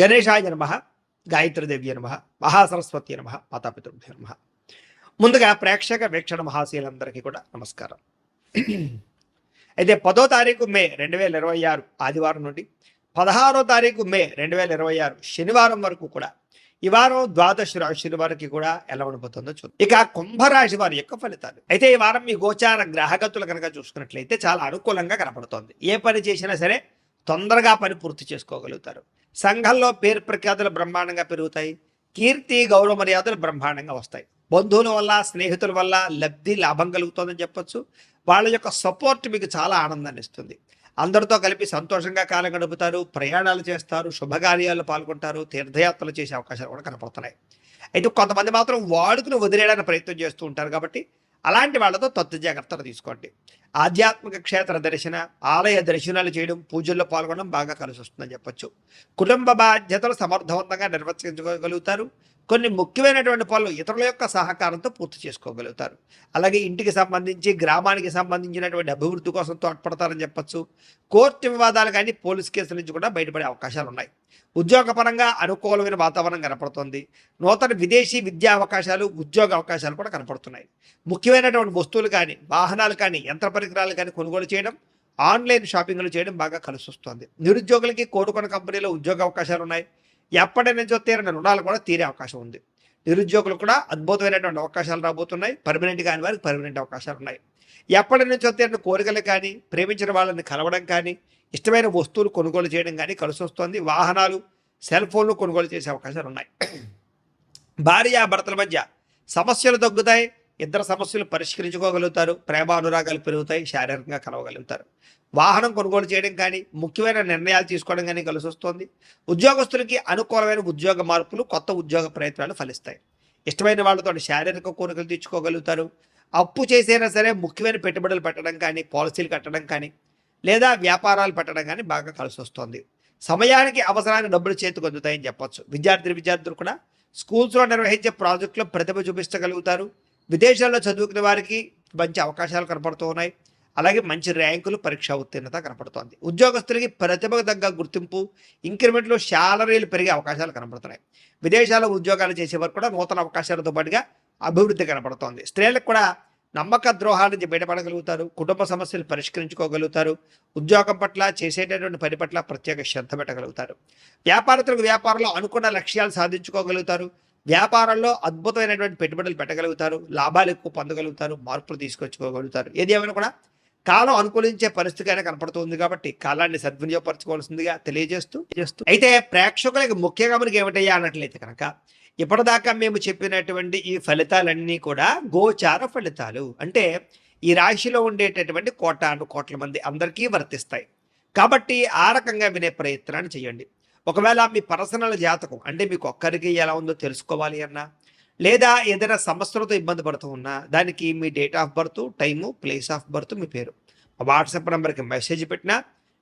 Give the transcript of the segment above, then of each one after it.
గణేశాయ నమః, గాయత్రీదేవ్య నమః, మహాసరస్వతి నమః, మాతాపితృభ్యో నమః. ముందుగా ప్రేక్షక వీక్షణ మహాశీలందరికీ కూడా నమస్కారం. అయితే 10వ తారీఖు మే 2026 ఆదివారం నుండి 16వ తారీఖు మే 2026 శనివారం వరకు కూడా ఈ వారం ద్వాదశ రాశుల వారికి కూడా ఎలా ఉండబోతుందో చూద్దాం. ఇక కుంభరాశి వారి యొక్క ఫలితాలు. అయితే ఈ వారం మీ గోచార గ్రహగతులు కనుక చూసుకున్నట్లయితే చాలా అనుకూలంగా కనపడుతోంది. ఏ పని చేసినా సరే తొందరగా పని పూర్తి చేసుకోగలుగుతారు. సంఘంలో పేరు ప్రఖ్యాతులు బ్రహ్మాండంగా పెరుగుతాయి. కీర్తి గౌరవ మర్యాదలు బ్రహ్మాండంగా వస్తాయి. బంధువుల వల్ల స్నేహితుల వల్ల లబ్ధి లాభం కలుగుతుందని చెప్పొచ్చు. వాళ్ళ యొక్క సపోర్ట్ మీకు చాలా ఆనందాన్ని ఇస్తుంది. అందరితో కలిపి సంతోషంగా కాలం గడుపుతారు. ప్రయాణాలు చేస్తారు, శుభకార్యాలు పాల్గొంటారు, తీర్థయాత్రలు చేసే అవకాశాలు కూడా కనపడుతున్నాయి. అయితే కొంతమంది మాత్రం వాడుకుని వదిలేయడానికి ప్రయత్నం చేస్తూ ఉంటారు. కాబట్టి అలాంటి వాళ్ళతో తత్తు జాగ్రత్తలు తీసుకోండి. ఆధ్యాత్మిక క్షేత్ర దర్శన, ఆలయ దర్శనాలు చేయడం, పూజల్లో పాల్గొనడం బాగా కలిసి వస్తుందని చెప్పొచ్చు. కుటుంబ బాధ్యతలు సమర్థవంతంగా నిర్వర్తించగలుగుతారు. కొన్ని ముఖ్యమైనటువంటి పనులు ఇతరుల యొక్క సహకారంతో పూర్తి చేసుకోగలుగుతారు. అలాగే ఇంటికి సంబంధించి, గ్రామానికి సంబంధించినటువంటి అభివృద్ధి కోసం తోడ్పడతారని చెప్పచ్చు. కోర్టు వివాదాలు కానీ పోలీస్ కేసుల నుంచి కూడా బయటపడే అవకాశాలు ఉన్నాయి. ఉద్యోగపరంగా అనుకూలమైన వాతావరణం కనపడుతుంది. నూతన విదేశీ విద్యా అవకాశాలు, ఉద్యోగ అవకాశాలు కూడా కనపడుతున్నాయి. ముఖ్యమైనటువంటి వస్తువులు కానీ, వాహనాలు కానీ, యంత్ర పరికరాలు కానీ కొనుగోలు చేయడం, ఆన్లైన్ షాపింగ్లు చేయడం బాగా కలిసి వస్తుంది. నిరుద్యోగులకి కోరుకున్న కంపెనీలో ఉద్యోగ అవకాశాలు ఉన్నాయి. ఎప్పటి నుంచో తీరిన రుణాలు కూడా తీరే అవకాశం ఉంది. నిరుద్యోగులు కూడా అద్భుతమైనటువంటి అవకాశాలు రాబోతున్నాయి. పర్మనెంట్ కాని వారికి పర్మనెంట్ అవకాశాలు ఉన్నాయి. ఎప్పటి నుంచో తీరిన కోరికలు కానీ, ప్రేమించిన వాళ్ళని కలవడం కానీ, ఇష్టమైన వస్తువులు కొనుగోలు చేయడం కానీ కలిసి వస్తుంది. వాహనాలు, సెల్ ఫోన్లు కొనుగోలు చేసే అవకాశాలు ఉన్నాయి. భార్యాభర్తల మధ్య సమస్యలు తగ్గుతాయి. ఇద్దరు సమస్యలు పరిష్కరించుకోగలుగుతారు. ప్రేమ అనురాగాలు పెరుగుతాయి. శారీరకంగా కలవగలుగుతారు. వాహనం కొనుగోలు చేయడం కానీ, ముఖ్యమైన నిర్ణయాలు తీసుకోవడం కానీ కలిసి వస్తుంది. ఉద్యోగస్తులకి అనుకూలమైన ఉద్యోగ మార్పులు, కొత్త ఉద్యోగ ప్రయత్నాలు ఫలిస్తాయి. ఇష్టమైన వాళ్ళతో శారీరక కోరికలు తీర్చుకోగలుగుతారు. అప్పు చేసైనా సరే ముఖ్యమైన పెట్టుబడులు పెట్టడం కానీ, పాలసీలు కట్టడం కానీ, లేదా వ్యాపారాలు పెట్టడం కానీ బాగా కలిసి వస్తుంది. సమయానికి అవసరానికి డబ్బులు చేతికి అందుతాయని చెప్పొచ్చు. విద్యార్థులు కూడా స్కూల్స్లో నిర్వహించే ప్రాజెక్టులో ప్రతిభ చూపించగలుగుతారు. విదేశాల్లో చదువుకునే వారికి మంచి అవకాశాలు కనపడుతూ ఉన్నాయి. అలాగే మంచి ర్యాంకులు, పరీక్షా ఉత్తీర్ణత కనపడుతోంది. ఉద్యోగస్తులకి ప్రతిభకు తగ్గ గుర్తింపు, ఇంక్రిమెంట్లు, శాలరీలు పెరిగే అవకాశాలు కనపడుతున్నాయి. విదేశాల్లో ఉద్యోగాలు చేసేవారు కూడా నూతన అవకాశాలతో పాటుగా అభివృద్ధి కనపడుతోంది. స్త్రీలకు కూడా నమ్మక ద్రోహాల నుంచి బయటపడగలుగుతారు. కుటుంబ సమస్యలు పరిష్కరించుకోగలుగుతారు. ఉద్యోగం పట్ల, చేసేటటువంటి పని పట్ల ప్రత్యేక శ్రద్ధ పెట్టగలుగుతారు. వ్యాపారస్తులకు వ్యాపారంలో అనుకున్న లక్ష్యాలు సాధించుకోగలుగుతారు. వ్యాపారంలో అద్భుతమైనటువంటి పెట్టుబడులు పెట్టగలుగుతారు. లాభాలు ఎక్కువ పొందగలుగుతారు. మార్పులు తీసుకొచ్చుకోగలుగుతారు. ఏది ఏమైనా కూడా కాలం అనుకూలించే పరిస్థితి అయినా కనపడుతుంది. కాబట్టి కాలాన్ని సద్వినియోగపరచుకోవాల్సిందిగా తెలియజేస్తూ అయితే ప్రేక్షకులకి ముఖ్యంగా మనకి ఏమిటయ్యా అన్నట్లయితే కనుక, ఇప్పటిదాకా మేము చెప్పినటువంటి ఈ ఫలితాలన్నీ కూడా గోచార ఫలితాలు. అంటే ఈ రాశిలో ఉండేటటువంటి కోట్ల మంది అందరికీ వర్తిస్తాయి. కాబట్టి ఆ రకంగా వినే ప్రయత్నాన్ని చేయండి. ఒకవేళ మీ పర్సనల్ జాతకం అంటే మీకు ఒక్కరికి ఎలా ఉందో తెలుసుకోవాలి అన్నా, లేదా ఏదైనా సమస్యలతో ఇబ్బంది పడుతూ ఉన్నా, దానికి మీ date of birth, time, place of birth, మీ పేరు వాట్సాప్ నెంబర్కి మెసేజ్ పెట్టినా,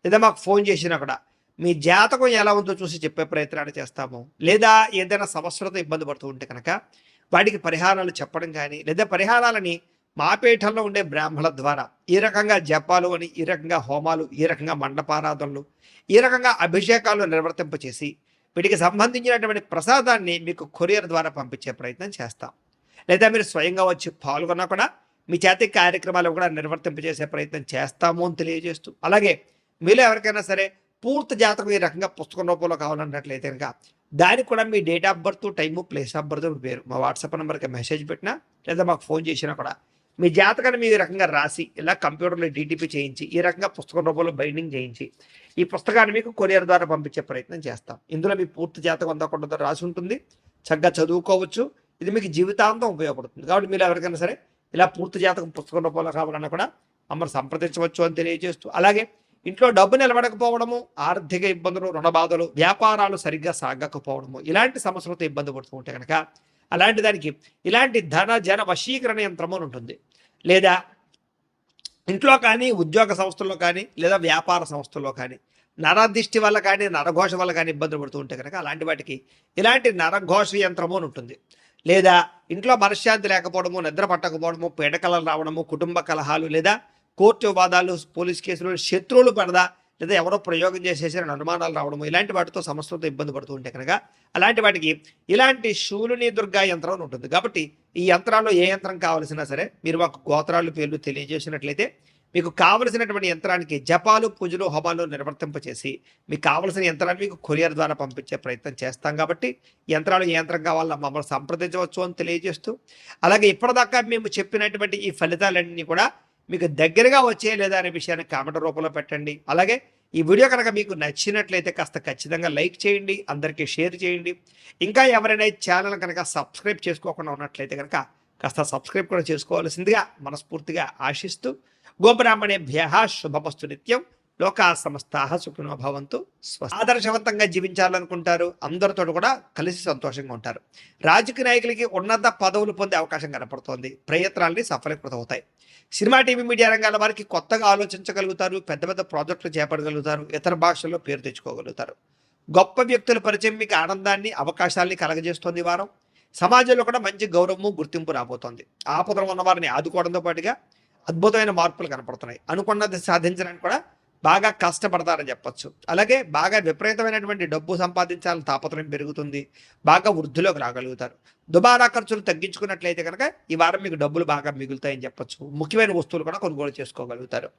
లేదా మాకు ఫోన్ చేసినా కూడా మీ జాతకం ఎలా ఉందో చూసి చెప్పే ప్రయత్నాలు చేస్తాము. లేదా ఏదైనా సమస్యలతో ఇబ్బంది పడుతూ ఉంటే కనుక వాటికి పరిహారాలు చెప్పడం కానీ, లేదా పరిహారాలని మా పీఠంలో ఉండే బ్రాహ్మణుల ద్వారా ఈ రకంగా జపాలు అని, ఈ రకంగా హోమాలు, ఈ రకంగా మండపారాధనలు, ఈ రకంగా అభిషేకాలు నిర్వర్తింపచేసి వీటికి సంబంధించినటువంటి ప్రసాదాన్ని మీకు కొరియర్ ద్వారా పంపించే ప్రయత్నం చేస్తాం. లేదా మీరు స్వయంగా వచ్చి పాల్గొన్నా కూడా మీ చేతి కార్యక్రమాలు కూడా నిర్వర్తింపజేసే ప్రయత్నం చేస్తాము అని తెలియజేస్తూ, అలాగే మీలో ఎవరికైనా సరే పూర్తి జాతకం ఈ రకంగా పుస్తకం రూపంలో కావాలన్నట్లయితే కనుక దానికి కూడా మీ date of birth, time, place of birth, పేరు మా వాట్సాప్ నెంబర్కి మెసేజ్ పెట్టినా, లేదా మాకు ఫోన్ చేసినా కూడా మీ జాతకాన్ని మీ రకంగా రాసి ఇలా కంప్యూటర్లో డీటీపీ చేయించి, ఈ రకంగా పుస్తకం రూపంలో బైండింగ్ చేయించి ఈ పుస్తకాన్ని మీకు కొరియర్ ద్వారా పంపించే ప్రయత్నం చేస్తాం. ఇందులో మీ పూర్తి జాతకం అందకుండా రాసి ఉంటుంది. చక్కగా చదువుకోవచ్చు. ఇది మీకు జీవితాంతం ఉపయోగపడుతుంది. కాబట్టి మీరు ఎవరికైనా సరే ఇలా పూర్తి జాతకం పుస్తకం రూపంలో కావాలన్నా కూడా మమ్మల్ని సంప్రదించవచ్చు అని తెలియజేస్తూ, అలాగే ఇంట్లో డబ్బు నిలబడకపోవడము, ఆర్థిక ఇబ్బందులు, రుణ బాధలు, వ్యాపారాలు సరిగ్గా సాగకపోవడము, ఇలాంటి సమస్యలతో ఇబ్బంది పడుతూ ఉంటే కనుక అలాంటి దానికి ఇలాంటి ధన జన వశీకరణ యంత్రం అని ఉంటుంది. లేదా ఇంట్లో కానీ, ఉద్యోగ సంస్థల్లో కానీ, లేదా వ్యాపార సంస్థల్లో కానీ నరదిష్టి వల్ల కానీ, నరఘోష వల్ల కానీ ఇబ్బందులు పడుతూ ఉంటే కనుక అలాంటి వాటికి ఇలాంటి నరఘోష యంత్రము అని ఉంటుంది. లేదా ఇంట్లో మనశ్శాంతి లేకపోవడము, నిద్ర పట్టకపోవడము, పీడకలలు రావడము, కుటుంబ కలహాలు, లేదా కోర్టు వివాదాలు, పోలీస్ కేసులు, శత్రువులు పడదా, లేదా ఎవరో ప్రయోగం చేసేసారని అనుమానాలు రావడము, ఇలాంటి వాటితో సమస్యలతో ఇబ్బంది పడుతూ ఉంటే కనుక అలాంటి వాటికి ఇలాంటి శూలిని దుర్గా యంత్రం అని ఉంటుంది. కాబట్టి ఈ యంత్రాల్లో ఏ యంత్రం కావాల్సినా సరే మీరు మాకు గోత్రాలు పేర్లు తెలియజేసినట్లయితే మీకు కావలసినటువంటి యంత్రానికి జపాలు పూజలు హోమాలు నిర్వర్తింపచేసి మీకు కావలసిన యంత్రాన్ని మీకు కొరియర్ ద్వారా పంపించే ప్రయత్నం చేస్తాం. కాబట్టి యంత్రాలు ఏ యంత్రం కావాలో మమ్మల్ని సంప్రదించవచ్చు అని తెలియజేస్తూ, అలాగే ఇప్పటిదాకా మేము చెప్పినటువంటి ఈ ఫలితాలన్నీ కూడా మీకు దగ్గరగా వచ్చే లేదా అనే విషయాన్ని కామెంట్ రూపంలో పెట్టండి. అలాగే ఈ వీడియో కనుక మీకు నచ్చినట్లయితే కాస్త ఖచ్చితంగా లైక్ చేయండి, అందరికీ షేర్ చేయండి. ఇంకా ఎవరైనా ఛానల్ కనుక సబ్స్క్రైబ్ చేసుకోకుండా ఉన్నట్లయితే కనుక కాస్త సబ్స్క్రైబ్ కూడా చేసుకోవాల్సిందిగా మనస్ఫూర్తిగా ఆశిస్తూ, గోబ్రాహ్మణేభ్యః శుభమస్తు నిత్యం, లోకా సమస్తాః సుఖినో భవంతు. ఆదర్శవంతంగా జీవించాలనుకుంటారు, అందరితో కూడా కలిసి సంతోషంగా ఉంటారు. రాజకీయ నాయకులకి ఉన్నత పదవులు పొందే అవకాశం కనపడుతోంది. ప్రయత్నాలని సఫలీకృతం అవుతాయి. సినిమా టీవీ మీడియా రంగాల వారికి కొత్తగా ఆలోచించగలుగుతారు, పెద్ద పెద్ద ప్రాజెక్టులు చేపట్టగలుగుతారు, ఇతర భాషల్లో పేరు తెచ్చుకోగలుగుతారు. గొప్ప వ్యక్తుల పరిచయం మీకు ఆనందాన్ని అవకాశాలని కలగజేస్తుంది. ఈ వారం సమాజంలో కూడా మంచి గౌరవము గుర్తింపు రాబోతోంది. ఆపదలు ఉన్న వారిని ఆదుకోవడంతో పాటుగా అద్భుతమైన మార్పులు కనపడుతున్నాయి. అనుకున్నది సాధించడానికి కూడా బాగా కష్టపడతారని చెప్పొచ్చు. అలాగే బాగా విపరీతమైనటువంటి డబ్బు సంపాదించాలని తాపత్రయం పెరుగుతుంది. బాగా వృద్ధిలోకి రాగలుగుతారు. దుబారా ఖర్చులు తగ్గించుకున్నట్లయితే కనుక ఈ వారం మీకు డబ్బులు బాగా మిగులుతాయని చెప్పొచ్చు. ముఖ్యమైన వస్తువులు కూడా కొనుగోలు చేసుకోగలుగుతారు.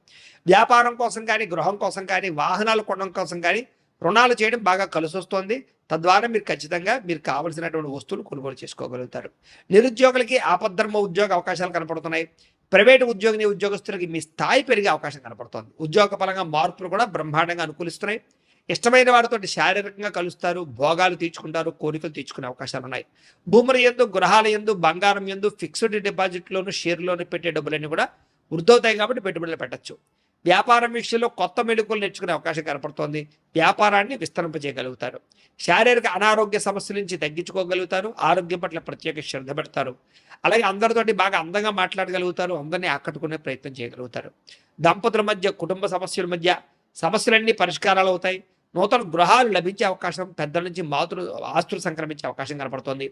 వ్యాపారం కోసం కానీ, గృహం కోసం కానీ, వాహనాలు కొనడం కోసం కానీ రుణాలు చేయడం బాగా కలిసి వస్తుంది. తద్వారా మీరు ఖచ్చితంగా మీరు కావలసినటువంటి వస్తువులు కొనుగోలు చేసుకోగలుగుతారు. నిరుద్యోగులకి ఆపద్ధర్మ ఉద్యోగ అవకాశాలు కనపడుతున్నాయి. ప్రైవేటు ఉద్యోగస్తులకి మీ స్థాయి పెరిగే అవకాశం కనపడుతోంది. ఉద్యోగ పరంగా మార్పులు కూడా బ్రహ్మాండంగా అనుకూలిస్తున్నాయి. ఇష్టమైన వారితో శారీరకంగా కలుస్తారు, భోగాలు తీర్చుకుంటారు, కోరికలు తీర్చుకునే అవకాశాలు ఉన్నాయి. భూముల యందు, గృహాల యందు, బంగారం యందు, ఫిక్స్డ్ డిపాజిట్లోను, షేర్లోను పెట్టే డబ్బులన్నీ కూడా వృద్ధవుతాయి. కాబట్టి పెట్టుబడులు పెట్టచ్చు. వ్యాపారం విషయంలో కొత్త మెళుకువలు నేర్చుకునే అవకాశం కనపడుతోంది. వ్యాపారాన్ని విస్తరింపజేయగలుగుతారు. శారీరక అనారోగ్య సమస్యల నుంచి తగ్గించుకోగలుగుతారు. ఆరోగ్యం పట్ల ప్రత్యేక శ్రద్ధ పెడతారు. అలాగే అందరితోటి బాగా అందంగా మాట్లాడగలుగుతారు. అందరినీ ఆకట్టుకునే ప్రయత్నం చేయగలుగుతారు. దంపతుల మధ్య, కుటుంబ సమస్యల మధ్య సమస్యలన్నీ పరిష్కారాలు అవుతాయి. నూతన గృహాలు లభించే అవకాశం, పెద్దల నుంచి ఆస్తులు సంక్రమించే అవకాశం కనపడుతోంది.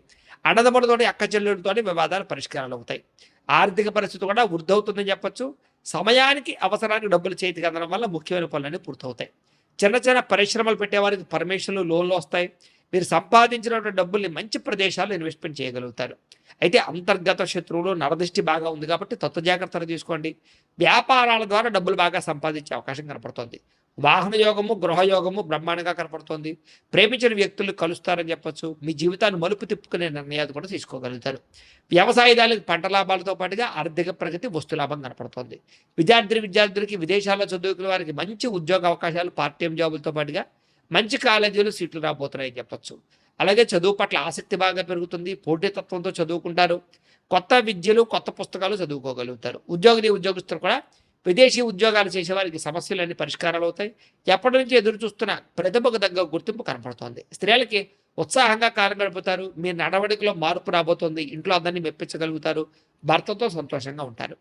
అన్నదమ్ములతోటి, అక్క చెల్లెలతోటి వివాదాలు పరిష్కారాలు అవుతాయి. ఆర్థిక పరిస్థితి కూడా వృద్ధవుతుందని చెప్పొచ్చు. సమయానికి అవసరానికి డబ్బులు చేతికి అందడం వల్ల ముఖ్యమైన పనులన్నీ పూర్తవుతాయి. చిన్న చిన్న పరిశ్రమలు పెట్టేవారికి పర్మిషన్లు, లోన్లు వస్తాయి. మీరు సంపాదించినటువంటి డబ్బుల్ని మంచి ప్రదేశాల్లో ఇన్వెస్ట్మెంట్ చేయగలుగుతారు. అయితే అంతర్గత శత్రువులు, నరదృష్టి బాగా ఉంది కాబట్టి తత్వ జాగ్రత్తలు తీసుకోండి. వ్యాపారాల ద్వారా డబ్బులు బాగా సంపాదించే అవకాశం కనపడుతోంది. వాహన యోగము, గృహయోగము బ్రహ్మాండంగా కనపడుతోంది. ప్రేమించిన వ్యక్తులు కలుస్తారని చెప్పొచ్చు. మీ జీవితాన్ని మలుపు తిప్పుకునే నిర్ణయాలు కూడా తీసుకోగలుగుతారు. వ్యవసాయదారులకు పంట లాభాలతో పాటుగా ఆర్థిక ప్రగతి, వస్తు లాభం కనపడుతోంది. విద్యార్థులకి విదేశాల్లో చదువుకునే వారికి మంచి ఉద్యోగ అవకాశాలు, పార్ట్ టైం జాబులతో పాటుగా మంచి కాలేజీలు సీట్లు రాబోతున్నాయని చెప్పొచ్చు. అలాగే చదువు పట్ల ఆసక్తి బాగా పెరుగుతుంది. పోటీతత్వంతో చదువుకుంటారు. కొత్త విద్యలు, కొత్త పుస్తకాలు చదువుకోగలుగుతారు. ఉద్యోగస్తులు కూడా విదేశీ ఉద్యోగాలు చేసేవారికి సమస్యలన్నీ పరిష్కారాలు అవుతాయి. ఎప్పటి నుంచి ఎదురు చూస్తున్న ప్రతిభకు తగ్గ గుర్తింపు కనపడుతోంది. స్త్రీలకి ఉత్సాహంగా కాలం గడుపుతారు. మీ నడవడికలో మార్పు రాబోతోంది. ఇంట్లో అందరినీ మెప్పించగలుగుతారు. భర్తతో సంతోషంగా ఉంటారు.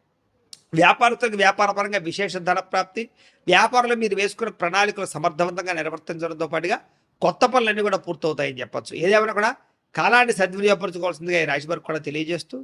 వ్యాపారస్తులకు వ్యాపారపరంగా విశేష ధన ప్రాప్తి. వ్యాపారంలో మీరు వేసుకున్న ప్రణాళికలు సమర్థవంతంగా నిర్వర్తించడంతో పాటుగా కొత్త పనులన్నీ కూడా పూర్తవుతాయని చెప్పొచ్చు. ఏదేమైనా కూడా కాలాన్ని సద్వినియోగపరచుకోవాల్సిందిగా ఈ రాశి వారికి కూడా తెలియజేస్తూ